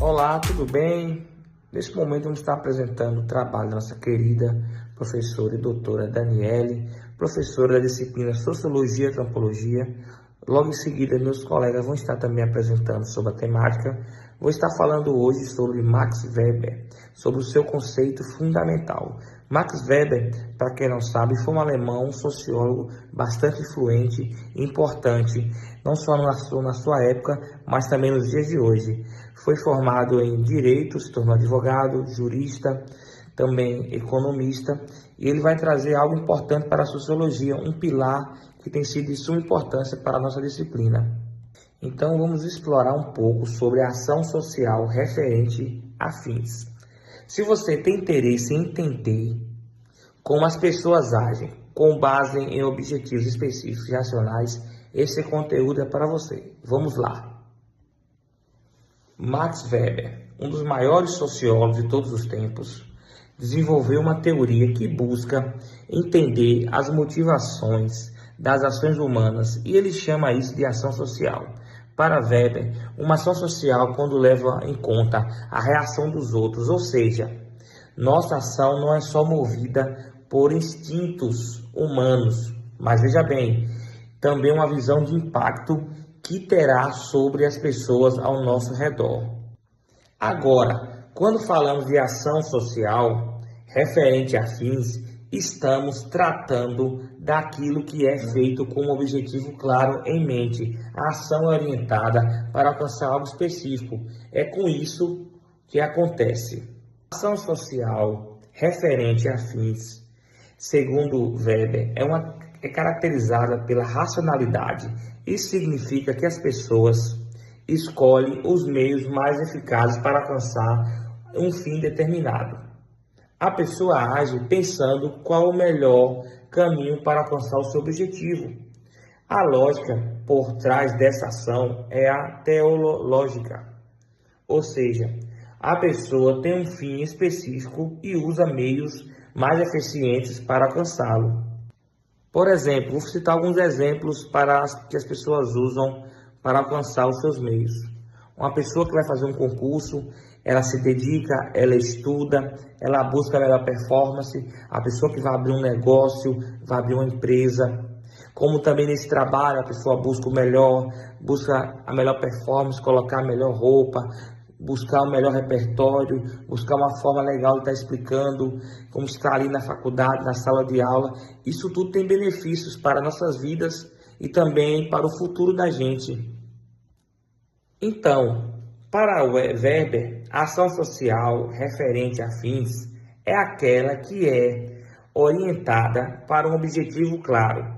Olá, tudo bem? Nesse momento vamos estar apresentando o trabalho da nossa querida professora e doutora Daniele, professora da disciplina Sociologia e Antropologia. Logo em seguida, meus colegas vão estar também apresentando sobre a temática. Vou estar falando hoje sobre Max Weber, sobre o seu conceito fundamental. Max Weber, para quem não sabe, foi um alemão, um sociólogo bastante influente e importante, não só na sua época, mas também nos dias de hoje. Foi formado em Direito, se tornou advogado, jurista, também economista, e ele vai trazer algo importante para a sociologia, um pilar que tem sido de suma importância para a nossa disciplina. Então vamos explorar um pouco sobre a ação social referente a fins. Se você tem interesse em entender como as pessoas agem com base em objetivos específicos e racionais, esse conteúdo é para você. Vamos lá. Max Weber, um dos maiores sociólogos de todos os tempos, desenvolveu uma teoria que busca entender as motivações das ações humanas e ele chama isso de ação social. Para Weber, uma ação social quando leva em conta a reação dos outros, ou seja, nossa ação não é só movida por instintos humanos, mas veja bem, também uma visão de impacto que terá sobre as pessoas ao nosso redor. Agora, quando falamos de ação social referente a fins, estamos tratando daquilo que é feito com um objetivo claro em mente. A ação é orientada para alcançar algo específico. É com isso que acontece. A ação social referente a fins, segundo Weber, é caracterizada pela racionalidade. Isso significa que as pessoas escolhem os meios mais eficazes para alcançar um fim determinado. A pessoa age pensando qual o melhor caminho para alcançar o seu objetivo. A lógica por trás dessa ação é a teleológica, ou seja, a pessoa tem um fim específico e usa meios mais eficientes para alcançá-lo. Por exemplo, vou citar alguns exemplos que as pessoas usam para alcançar os seus meios. Uma pessoa que vai fazer um concurso, ela se dedica, ela estuda, ela busca a melhor performance. A pessoa que vai abrir um negócio, vai abrir uma empresa. Como também nesse trabalho, a pessoa busca o melhor, busca a melhor performance, colocar a melhor roupa, buscar o melhor repertório, buscar uma forma legal de estar explicando, como estar ali na faculdade, na sala de aula. Isso tudo tem benefícios para nossas vidas e também para o futuro da gente. Então, para Weber, a ação social referente a fins é aquela que é orientada para um objetivo claro.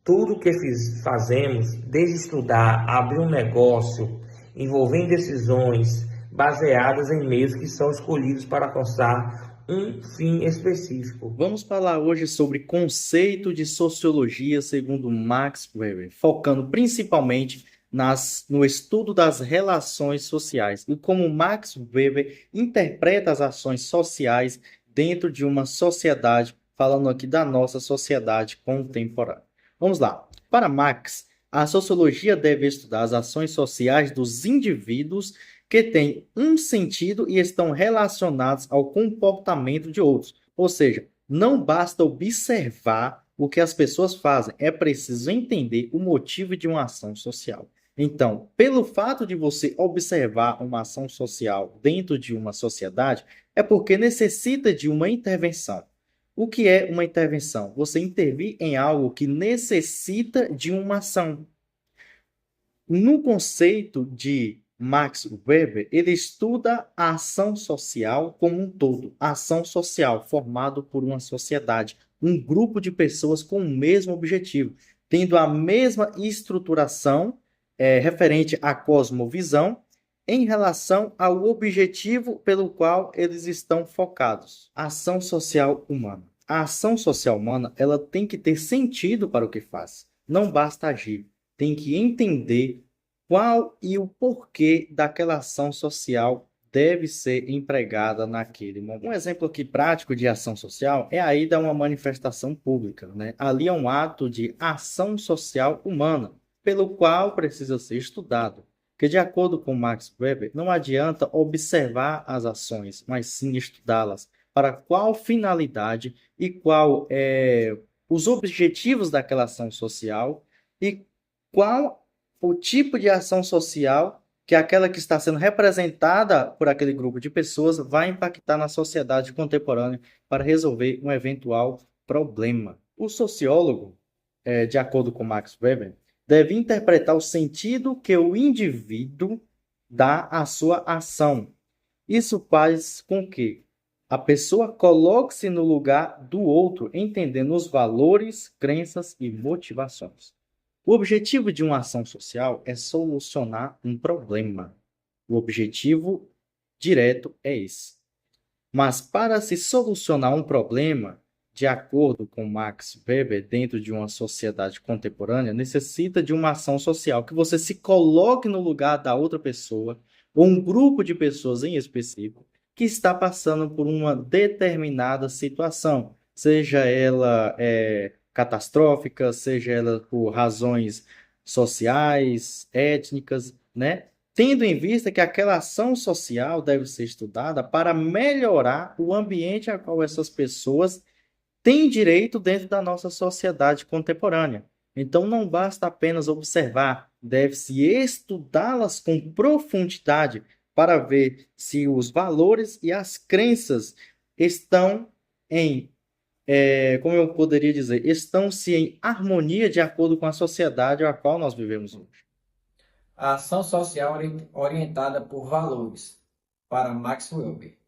Tudo que fazemos, desde estudar, abrir um negócio, envolvendo decisões baseadas em meios que são escolhidos para alcançar um fim específico. Vamos falar hoje sobre conceito de sociologia segundo Max Weber, focando principalmente no estudo das relações sociais e como Max Weber interpreta as ações sociais dentro de uma sociedade, falando aqui da nossa sociedade contemporânea. Vamos lá. Para Max, a sociologia deve estudar as ações sociais dos indivíduos que têm um sentido e estão relacionados ao comportamento de outros. Ou seja, não basta observar o que as pessoas fazem, é preciso entender o motivo de uma ação social. Então, pelo fato de você observar uma ação social dentro de uma sociedade, é porque necessita de uma intervenção. O que é uma intervenção? Você intervir em algo que necessita de uma ação. No conceito de Max Weber, ele estuda a ação social como um todo. A ação social formada por uma sociedade, um grupo de pessoas com o mesmo objetivo, tendo a mesma estruturação referente à cosmovisão em relação ao objetivo pelo qual eles estão focados. Ação social humana. A ação social humana, ela tem que ter sentido para o que faz. Não basta agir, tem que entender qual e o porquê daquela ação social deve ser empregada naquele momento. Um exemplo aqui prático de ação social é a ida a uma manifestação pública, né? Ali é um ato de ação social humana, pelo qual precisa ser estudado. Porque, de acordo com Max Weber, não adianta observar as ações, mas sim estudá-las. Para qual finalidade e qual é os objetivos daquela ação social e qual o tipo de ação social que aquela que está sendo representada por aquele grupo de pessoas vai impactar na sociedade contemporânea para resolver um eventual problema. O sociólogo, de acordo com Max Weber, deve interpretar o sentido que o indivíduo dá à sua ação. Isso faz com que a pessoa coloque-se no lugar do outro, entendendo os valores, crenças e motivações. O objetivo de uma ação social é solucionar um problema. O objetivo direto é esse. Mas para se solucionar um problema, de acordo com Max Weber, dentro de uma sociedade contemporânea, necessita de uma ação social, que você se coloque no lugar da outra pessoa, ou um grupo de pessoas em específico, que está passando por uma determinada situação, seja ela catastrófica, seja ela por razões sociais, étnicas, né? Tendo em vista que aquela ação social deve ser estudada para melhorar o ambiente a qual essas pessoas têm direito dentro da nossa sociedade contemporânea. Então, não basta apenas observar, deve-se estudá-las com profundidade para ver se os valores e as crenças estão como eu poderia dizer, estão-se em harmonia de acordo com a sociedade a qual nós vivemos hoje. A ação social orientada por valores, para Max Weber,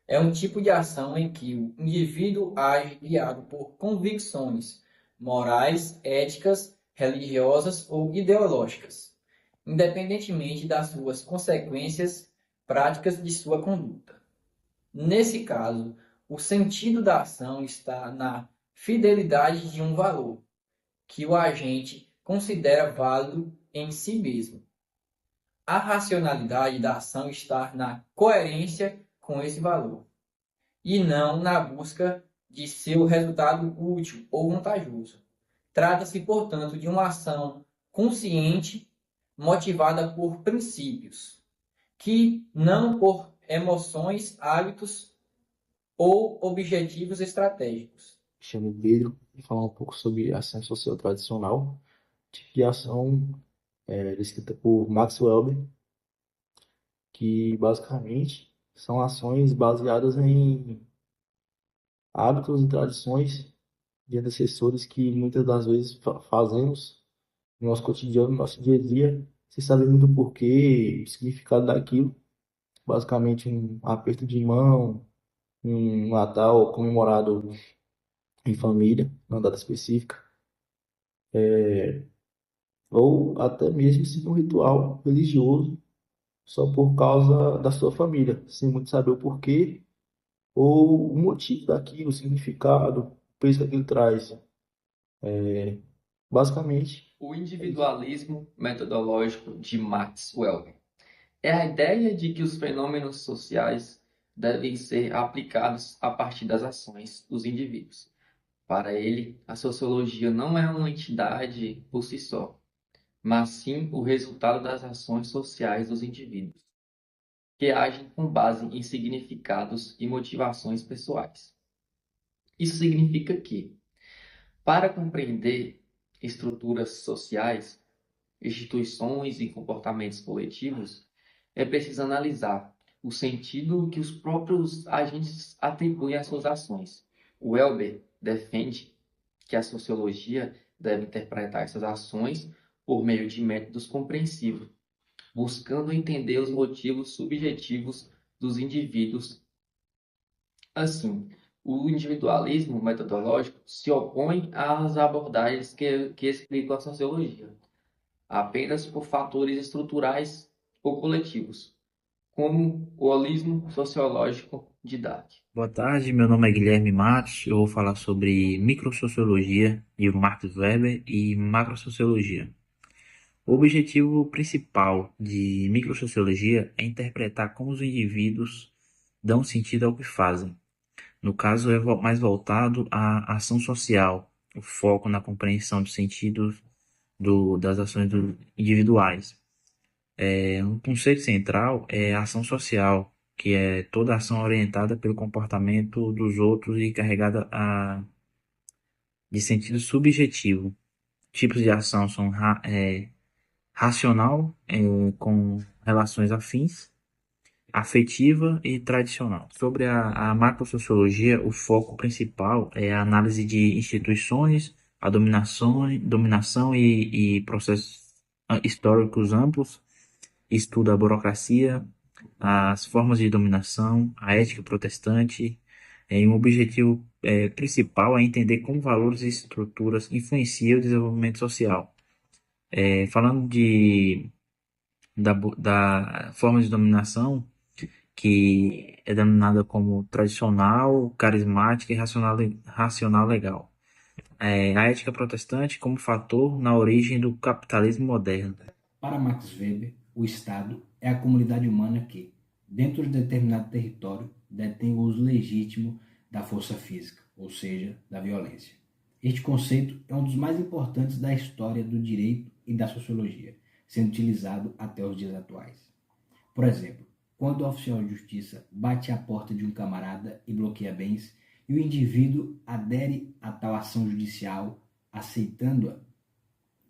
é um tipo de ação em que o indivíduo age guiado por convicções morais, éticas, religiosas ou ideológicas, independentemente das suas consequências práticas de sua conduta. Nesse caso, o sentido da ação está na fidelidade de um valor que o agente considera válido em si mesmo. A racionalidade da ação está na coerência com esse valor, e não na busca de seu resultado útil ou vantajoso. Trata-se, portanto, de uma ação consciente, motivada por princípios, que não por emoções, hábitos ou objetivos estratégicos. Chamo Pedro e falar um pouco sobre a ação social tradicional, tipo de ação descrita por Max Weber, que basicamente são ações baseadas em hábitos e tradições de antecessores que muitas das vezes fazemos no nosso cotidiano, no nosso dia a dia, sem saber muito o porquê, o significado daquilo. Basicamente um aperto de mão, um Natal comemorado em família, numa data específica, ou até mesmo se um ritual religioso só por causa da sua família, sem muito saber o porquê ou o motivo daquilo, o significado, o peso que aquilo traz. Basicamente, O individualismo metodológico de Max Weber é a ideia de que os fenômenos sociais devem ser aplicados a partir das ações dos indivíduos. Para ele, a sociologia não é uma entidade por si só, mas sim o resultado das ações sociais dos indivíduos, que agem com base em significados e motivações pessoais. Isso significa que, para compreender estruturas sociais, instituições e comportamentos coletivos, é preciso analisar o sentido que os próprios agentes atribuem às suas ações. O Weber defende que a sociologia deve interpretar essas ações por meio de métodos compreensivos, buscando entender os motivos subjetivos dos indivíduos. Assim, o individualismo metodológico se opõe às abordagens que explicam a sociologia, apenas por fatores estruturais ou coletivos, como o holismo sociológico de Dart. Boa tarde, meu nome é Guilherme Matos. Eu vou falar sobre microsociologia de Max Weber e macrosociologia. O objetivo principal de microsociologia é interpretar como os indivíduos dão sentido ao que fazem. No caso, é mais voltado à ação social, o foco na compreensão dos sentidos das ações individuais. Um conceito central é a ação social, que é toda ação orientada pelo comportamento dos outros e carregada de sentido subjetivo. Tipos de ação são racional, com relações afins, afetiva e tradicional. Sobre a macrosociologia, o foco principal é a análise de instituições, a dominação e processos históricos amplos, estuda a burocracia, as formas de dominação, a ética protestante. Um objetivo principal é entender como valores e estruturas influenciam o desenvolvimento social. Falando da forma de dominação, que é denominada como tradicional, carismática e racional legal. A ética protestante como fator na origem do capitalismo moderno. Para Max Weber, o Estado é a comunidade humana que, dentro de determinado território, detém o uso legítimo da força física, ou seja, da violência. Este conceito é um dos mais importantes da história do direito e da sociologia, sendo utilizado até os dias atuais. Por exemplo, quando o oficial de justiça bate à porta de um camarada e bloqueia bens, e o indivíduo adere a tal ação judicial, aceitando-a,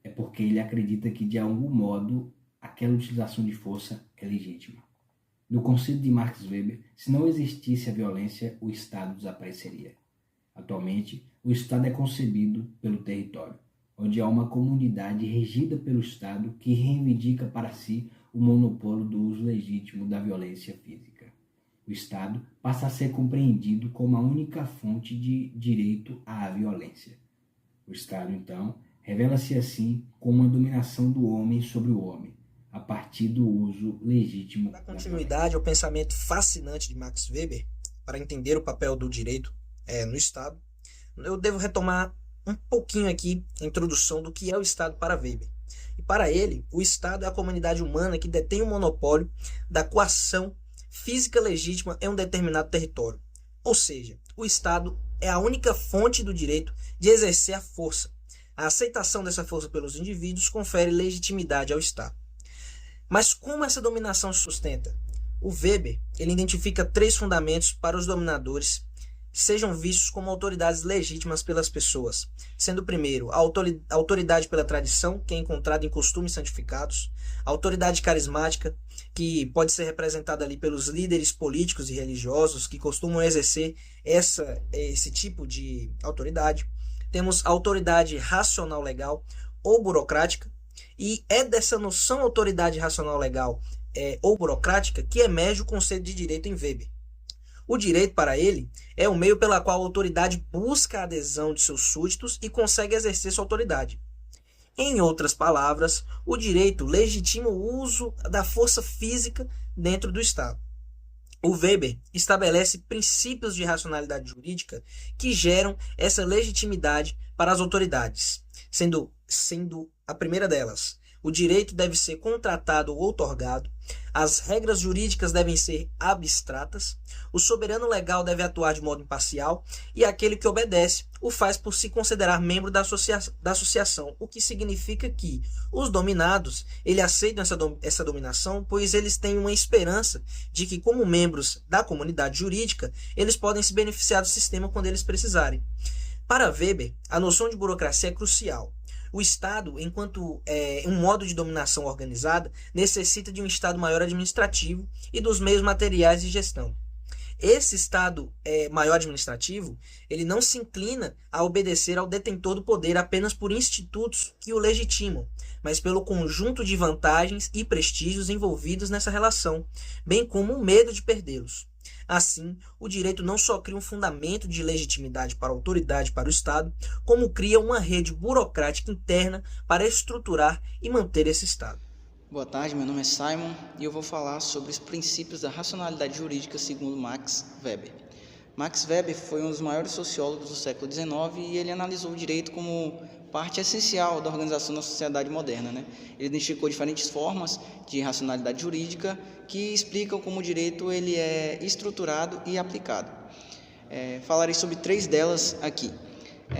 é porque ele acredita que, de algum modo, aquela utilização de força é legítima. No conceito de Max Weber, se não existisse a violência, o Estado desapareceria. Atualmente, o Estado é concebido pelo território, onde há uma comunidade regida pelo Estado que reivindica para si o monopólio do uso legítimo da violência física. O Estado passa a ser compreendido como a única fonte de direito à violência. O Estado, então, revela-se assim como uma dominação do homem sobre o homem, a partir do uso legítimo. Na continuidade ao pensamento fascinante de Max Weber, para entender o papel do direito no Estado, eu devo retomar um pouquinho aqui a introdução do que é o Estado para Weber. E para ele, o Estado é a comunidade humana que detém o monopólio da coação física legítima em um determinado território. Ou seja, o Estado é a única fonte do direito de exercer a força. A aceitação dessa força pelos indivíduos confere legitimidade ao Estado. Mas como essa dominação se sustenta? O Weber ele identifica 3 fundamentos para os dominadores sejam vistos como autoridades legítimas pelas pessoas, sendo o primeiro a autoridade pela tradição, que é encontrada em costumes santificados, a autoridade carismática, que pode ser representada ali pelos líderes políticos e religiosos que costumam exercer esse tipo de autoridade. Temos a autoridade racional legal ou burocrática, e é dessa noção autoridade racional legal ou burocrática que emerge o conceito de direito em Weber. O direito, para ele, é o meio pela qual a autoridade busca a adesão de seus súditos e consegue exercer sua autoridade. Em outras palavras, o direito legitima o uso da força física dentro do Estado. O Weber estabelece princípios de racionalidade jurídica que geram essa legitimidade para as autoridades, sendo a primeira delas: o direito deve ser contratado ou outorgado, as regras jurídicas devem ser abstratas, o soberano legal deve atuar de modo imparcial e aquele que obedece o faz por se considerar membro da associação, o que significa que os dominados aceitam essa dominação, pois eles têm uma esperança de que, como membros da comunidade jurídica, eles podem se beneficiar do sistema quando eles precisarem. Para Weber, a noção de burocracia é crucial. O Estado, enquanto um modo de dominação organizada, necessita de um Estado maior administrativo e dos meios materiais de gestão. Esse Estado maior administrativo, ele não se inclina a obedecer ao detentor do poder apenas por institutos que o legitimam, mas pelo conjunto de vantagens e prestígios envolvidos nessa relação, bem como o medo de perdê-los. Assim, o direito não só cria um fundamento de legitimidade para a autoridade para o Estado, como cria uma rede burocrática interna para estruturar e manter esse Estado. Boa tarde, meu nome é Simon e eu vou falar sobre os princípios da racionalidade jurídica segundo Max Weber. Max Weber foi um dos maiores sociólogos do século XIX e ele analisou o direito como parte essencial da organização da sociedade moderna, Ele identificou diferentes formas de racionalidade jurídica que explicam como o direito ele é estruturado e aplicado. Falarei sobre 3 delas aqui.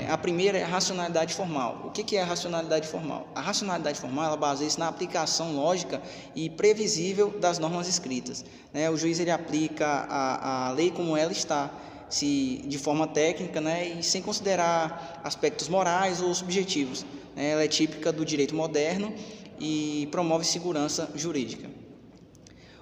A primeira é a racionalidade formal. O que é a racionalidade formal? A racionalidade formal ela baseia-se na aplicação lógica e previsível das normas escritas. O juiz ele aplica a lei como ela está, de forma técnica, e sem considerar aspectos morais ou subjetivos. Ela é típica do direito moderno e promove segurança jurídica.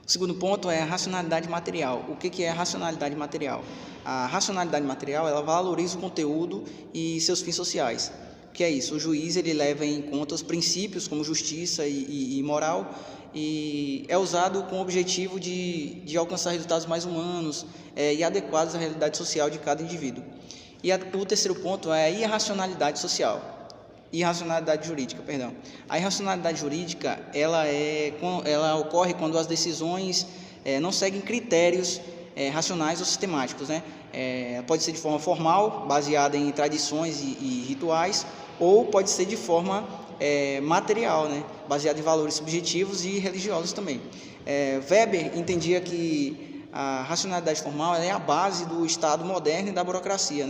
O segundo ponto é a racionalidade material. O que é a racionalidade material? A racionalidade material ela valoriza o conteúdo e seus fins sociais. O que é isso? O juiz ele leva em conta os princípios como justiça e moral e é usado com o objetivo de alcançar resultados mais humanos e adequados à realidade social de cada indivíduo. E o terceiro ponto é a irracionalidade social. Irracionalidade jurídica, perdão. A irracionalidade jurídica ela ocorre quando as decisões não seguem critérios racionais ou sistemáticos, pode ser de forma formal, baseada em tradições e rituais, ou pode ser de forma material, baseada em valores subjetivos e religiosos também. Weber entendia que a racionalidade formal é a base do Estado moderno e da burocracia,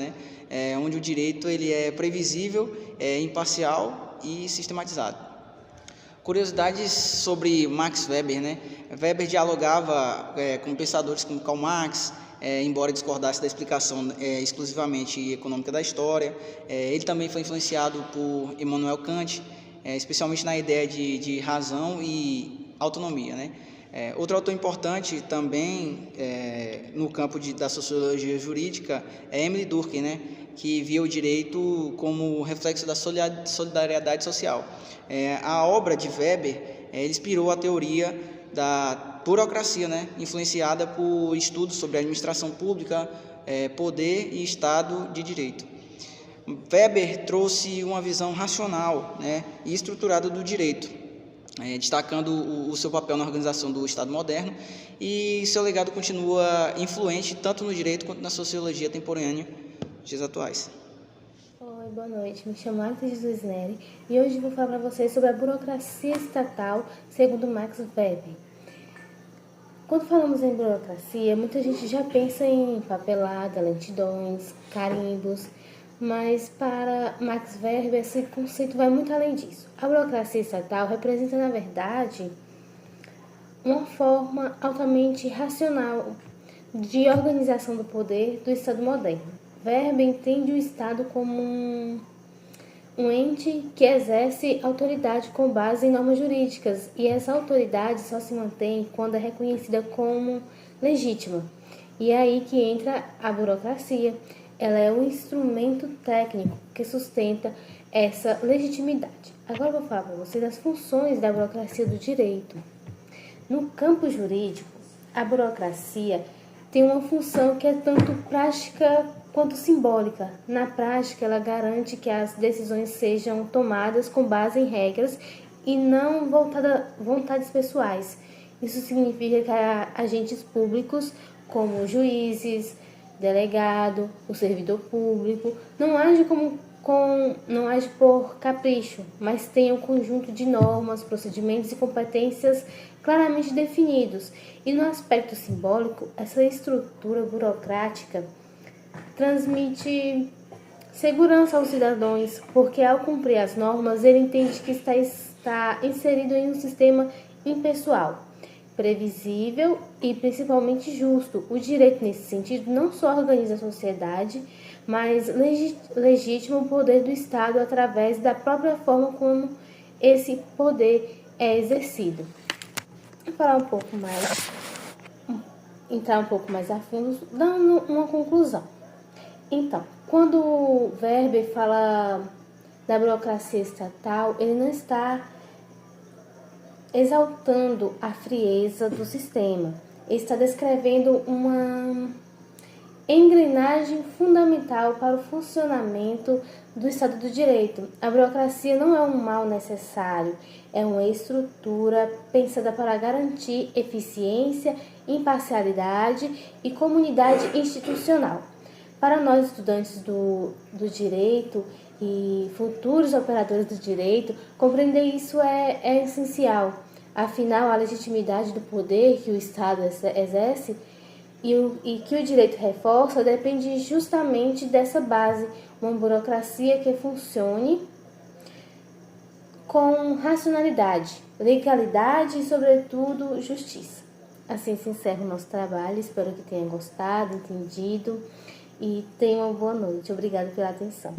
onde o direito ele é previsível, imparcial e sistematizado. Curiosidades sobre Max Weber, Weber dialogava com pensadores como Karl Marx, embora discordasse da explicação exclusivamente econômica da história. Ele também foi influenciado por Immanuel Kant, especialmente na ideia de razão e autonomia, Outro autor importante também no campo da sociologia jurídica é Emile Durkheim, que via o direito como reflexo da solidariedade social. A obra de Weber inspirou a teoria da burocracia, influenciada por estudos sobre administração pública, poder e Estado de Direito. Weber trouxe uma visão racional e estruturada do direito, destacando o seu papel na organização do Estado moderno, e seu legado continua influente tanto no direito quanto na sociologia contemporânea dos dias atuais. Oi, boa noite. Me chamo Marta Jesus Neri e hoje vou falar para vocês sobre a burocracia estatal segundo Max Weber. Quando falamos em burocracia, muita gente já pensa em papelada, lentidões, carimbos, mas para Max Weber esse conceito vai muito além disso. A burocracia estatal representa, na verdade, uma forma altamente racional de organização do poder do Estado moderno. Weber entende o Estado como um ente que exerce autoridade com base em normas jurídicas, e essa autoridade só se mantém quando é reconhecida como legítima. E é aí que entra a burocracia. Ela é um instrumento técnico que sustenta essa legitimidade. Agora eu vou falar para vocês das funções da burocracia do direito. No campo jurídico, a burocracia tem uma função que é tanto prática quanto simbólica. Na prática, ela garante que as decisões sejam tomadas com base em regras e não vontades pessoais. Isso significa que agentes públicos, como juízes, delegado, o servidor público, não age por capricho, mas tem um conjunto de normas, procedimentos e competências claramente definidos. E no aspecto simbólico, essa estrutura burocrática transmite segurança aos cidadãos, porque ao cumprir as normas, ele entende que está inserido em um sistema impessoal, previsível e principalmente justo. O direito, nesse sentido, não só organiza a sociedade, mas legitima o poder do Estado através da própria forma como esse poder é exercido. Vou falar entrar um pouco mais a fundo, dando uma conclusão. Então, quando Weber fala da burocracia estatal, ele não está exaltando a frieza do sistema. Ele está descrevendo uma engrenagem fundamental para o funcionamento do Estado do Direito. A burocracia não é um mal necessário, é uma estrutura pensada para garantir eficiência, imparcialidade e comunidade institucional. Para nós, estudantes do direito e futuros operadores do direito, compreender isso é essencial. Afinal, a legitimidade do poder que o Estado exerce e que o direito reforça depende justamente dessa base, uma burocracia que funcione com racionalidade, legalidade e, sobretudo, justiça. Assim se encerra o nosso trabalho, espero que tenha gostado, entendido e tenha uma boa noite. Obrigada pela atenção.